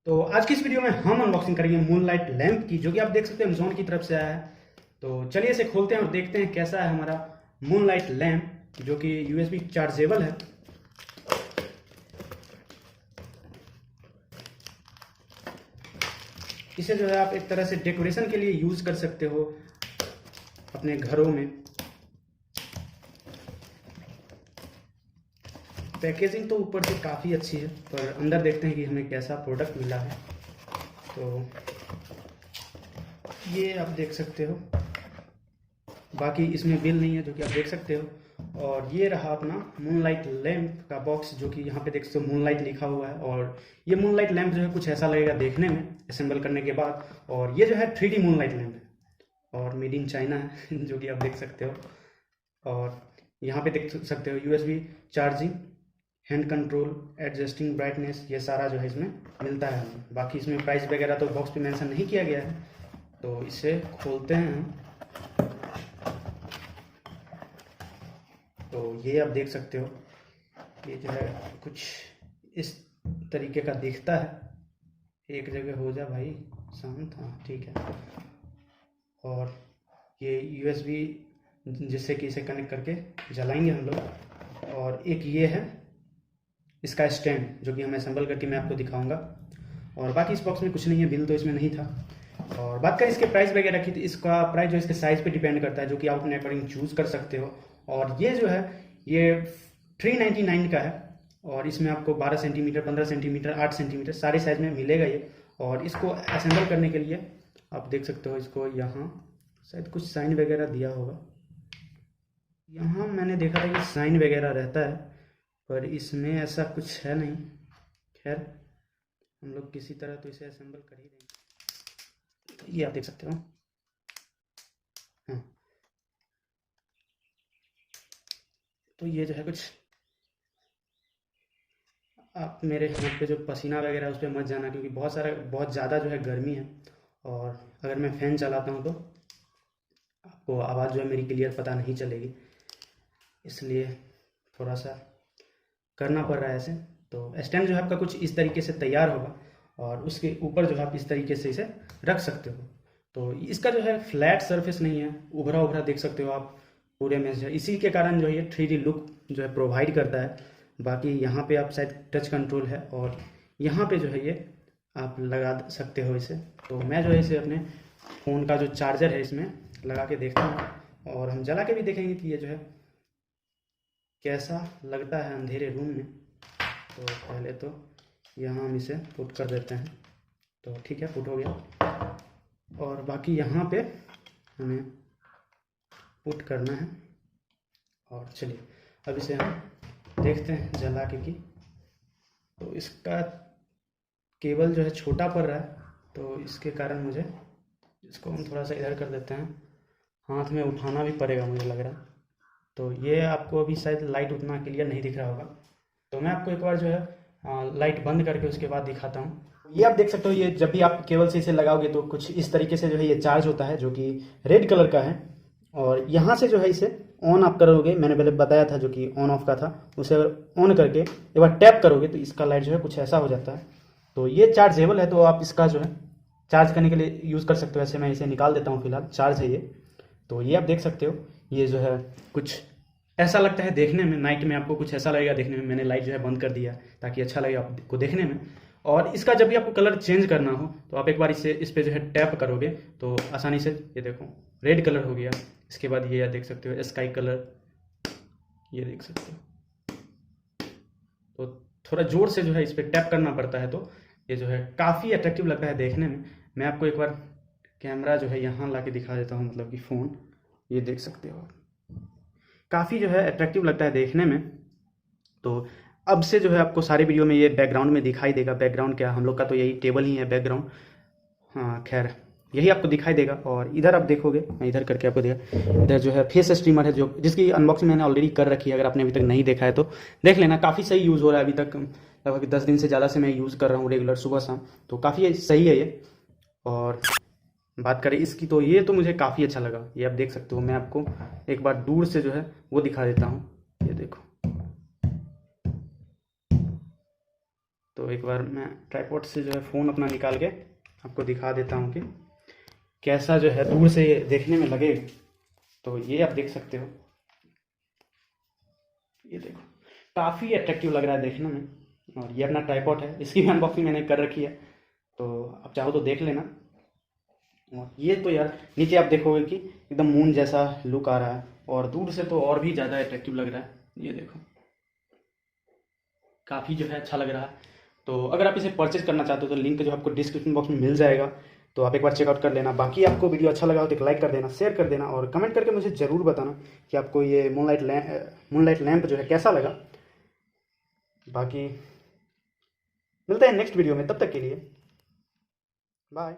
तो आज की इस वीडियो में हम अनबॉक्सिंग करेंगे मूनलाइट लैंप की, जो कि आप देख सकते हैं अमेज़न की तरफ से आया है। तो चलिए इसे खोलते हैं और देखते हैं कैसा है हमारा मूनलाइट लैंप, जो कि यूएसबी चार्जेबल है। इसे जो है आप एक तरह से डेकोरेशन के लिए यूज़ कर सकते हो अपने घरों में। पैकेजिंग तो ऊपर से काफ़ी अच्छी है, पर अंदर देखते हैं कि हमें कैसा प्रोडक्ट मिला है। तो ये आप देख सकते हो, बाकी इसमें बिल नहीं है जो कि आप देख सकते हो। और ये रहा अपना मूनलाइट लैंप का बॉक्स, जो कि यहाँ पे देख सकते हो मूनलाइट लिखा हुआ है। और ये मूनलाइट लैंप जो है कुछ ऐसा लगेगा देखने में असेंबल करने के बाद। और ये जो है 3D मूनलाइट लैंप है और मेड इन चाइना है जो कि आप देख सकते हो। और यहाँ पे देख सकते हो USB charging, hand control, adjusting brightness, ये सारा जो है इसमें मिलता है। बाकी इसमें प्राइस वगैरह तो बॉक्स पे मेंशन नहीं किया गया है। तो इसे खोलते हैं हम। तो ये आप देख सकते हो, ये जो है कुछ इस तरीके का दिखता है। एक जगह हो जा भाई शांत, हाँ ठीक है। और ये यूएसबी जिससे कि इसे कनेक्ट करके जलाएंगे हम लोग। और एक ये है इसका स्टैंड, जो कि हम असेंबल करके मैं आपको दिखाऊंगा। और बाकी इस बॉक्स में कुछ नहीं है, बिल तो इसमें नहीं था। और बात करें इसके प्राइस वगैरह की, तो इसका प्राइस जो इसके साइज़ पे डिपेंड करता है, जो कि आप अपने अकॉर्डिंग चूज़ कर सकते हो। और ये जो है ये 399 का है। और इसमें आपको 12 सेंटीमीटर, 15 सेंटीमीटर, 8 सेंटीमीटर सारे साइज़ में मिलेगा ये। और इसको असेंबल करने के लिए आप देख सकते हो, इसको यहाँ शायद कुछ साइन वगैरह दिया होगा। यहाँ मैंने देखा था कि साइन वगैरह रहता है, पर इसमें ऐसा कुछ है नहीं। खैर, हम लोग किसी तरह तो इसे असेंबल कर ही देंगे। तो ये आप देख सकते हो। हाँ, तो ये जो है कुछ, आप मेरे हाथ पे जो पसीना वगैरह है उस पर मत जाना, क्योंकि बहुत ज़्यादा जो है गर्मी है। और अगर मैं फ़ैन चलाता हूँ तो आपको आवाज़ जो है मेरी क्लियर पता नहीं चलेगी, इसलिए थोड़ा सा करना पड़ रहा है ऐसे। तो स्टैंड जो है आपका कुछ इस तरीके से तैयार होगा, और उसके ऊपर जो है आप इस तरीके से इसे रख सकते हो। तो इसका जो है फ्लैट सरफेस नहीं है, उभरा उभरा देख सकते हो आप पूरे में जो है। इसी के कारण जो है ये 3D लुक जो है प्रोवाइड करता है। बाकी यहाँ पे आप शायद टच कंट्रोल है, और यहाँ पे जो है ये आप लगा सकते हो इसे। तो मैं जो है इसे अपने फ़ोन का जो चार्जर है इसमें लगा के देखता हूँ, और हम जला के भी देखेंगे कि ये जो है कैसा लगता है अंधेरे रूम में। तो पहले तो यहाँ हम इसे पुट कर देते हैं। तो ठीक है, पुट हो गया। और बाकी यहाँ पे हमें पुट करना है। और चलिए अब इसे हम देखते हैं जला के कि, तो इसका केबल जो है छोटा पड़ रहा है, तो इसके कारण मुझे इसको हम थोड़ा सा इधर कर देते हैं। हाथ में उठाना भी पड़ेगा मुझे लग रहा है। तो ये आपको अभी शायद लाइट उतना क्लियर नहीं दिख रहा होगा, तो मैं आपको एक बार जो है लाइट बंद करके उसके बाद दिखाता हूँ। ये आप देख सकते हो, ये जब भी आप केबल से इसे लगाओगे तो कुछ इस तरीके से जो है ये चार्ज होता है, जो कि रेड कलर का है। और यहाँ से जो है इसे ऑन आप करोगे, मैंने पहले बताया था जो कि ऑन ऑफ का था, उसे अगर ऑन करके एक बार टैप करोगे तो इसका लाइट जो है कुछ ऐसा हो जाता है। तो ये चार्जेबल है, तो आप इसका जो है चार्ज करने के लिए यूज़ कर सकते हो। ऐसे मैं इसे निकाल देता हूँ, फिलहाल चार्ज है ये। तो ये आप देख सकते हो, ये जो है कुछ ऐसा लगता है देखने में। नाइट में आपको कुछ ऐसा लगेगा देखने में। मैंने लाइट जो है बंद कर दिया ताकि अच्छा लगे आपको देखने में। और इसका जब भी आपको कलर चेंज करना हो तो आप एक बार इस पे जो है टैप करोगे तो आसानी से, ये देखो रेड कलर हो गया। इसके बाद ये देख सकते हो स्काई कलर, ये देख सकते हो। तो थोड़ा ज़ोर से जो है इस पर टैप करना पड़ता है, तो ये जो है काफ़ी अट्रैक्टिव लगता है देखने में। मैं आपको एक बार कैमरा जो है यहाँ ला के दिखा देता हूँ, मतलब कि फ़ोन, ये देख सकते हो आप। काफ़ी जो है अट्रैक्टिव लगता है देखने में। तो अब से जो है आपको सारी वीडियो में ये बैकग्राउंड में दिखाई देगा। बैकग्राउंड क्या, हम लोग का तो यही टेबल ही है बैकग्राउंड। हाँ खैर, यही आपको दिखाई देगा। और इधर आप देखोगे, मैं इधर करके आपको देखा, इधर जो है फेस स्ट्रीमर है, जो जिसकी अनबॉक्सिंग मैंने ऑलरेडी कर रखी है। अगर आपने अभी तक नहीं देखा है तो देख लेना, काफ़ी सही यूज़ हो रहा है अभी तक। लगभग 10 दिन से ज़्यादा से मैं यूज़ कर रहा हूँ रेगुलर सुबह शाम, तो काफ़ी सही है ये। और बात करें इसकी, तो ये तो मुझे काफ़ी अच्छा लगा। ये आप देख सकते हो, मैं आपको एक बार दूर से जो है वो दिखा देता हूँ, ये देखो। तो तो एक बार मैं ट्राइपॉड से जो है फ़ोन अपना निकाल के आपको दिखा देता हूँ कि कैसा जो है दूर से देखने में लगेगा। तो ये आप देख सकते हो, ये देखो काफ़ी अट्रैक्टिव लग रहा है देखने में। और ये अपना ट्राइपॉड है, इसकी भी अनबॉक्सिंग मैंने कर रखी है, तो आप चाहो तो देख लेना। और ये तो यार नीचे आप देखोगे कि एकदम मून जैसा लुक आ रहा है, और दूर से तो और भी ज़्यादा अट्रैक्टिव लग रहा है। ये देखो काफ़ी जो है अच्छा लग रहा है। तो अगर आप इसे परचेज करना चाहते हो तो लिंक जो आपको डिस्क्रिप्शन बॉक्स में मिल जाएगा, तो आप एक बार चेकआउट कर लेना। बाकी आपको वीडियो अच्छा लगा हो तो एक लाइक कर देना, शेयर कर देना, और कमेंट करके मुझे ज़रूर बताना कि आपको ये मूनलाइट लैंप जो है कैसा लगा। बाकी मिलते हैं नेक्स्ट वीडियो में, तब तक के लिए बाय।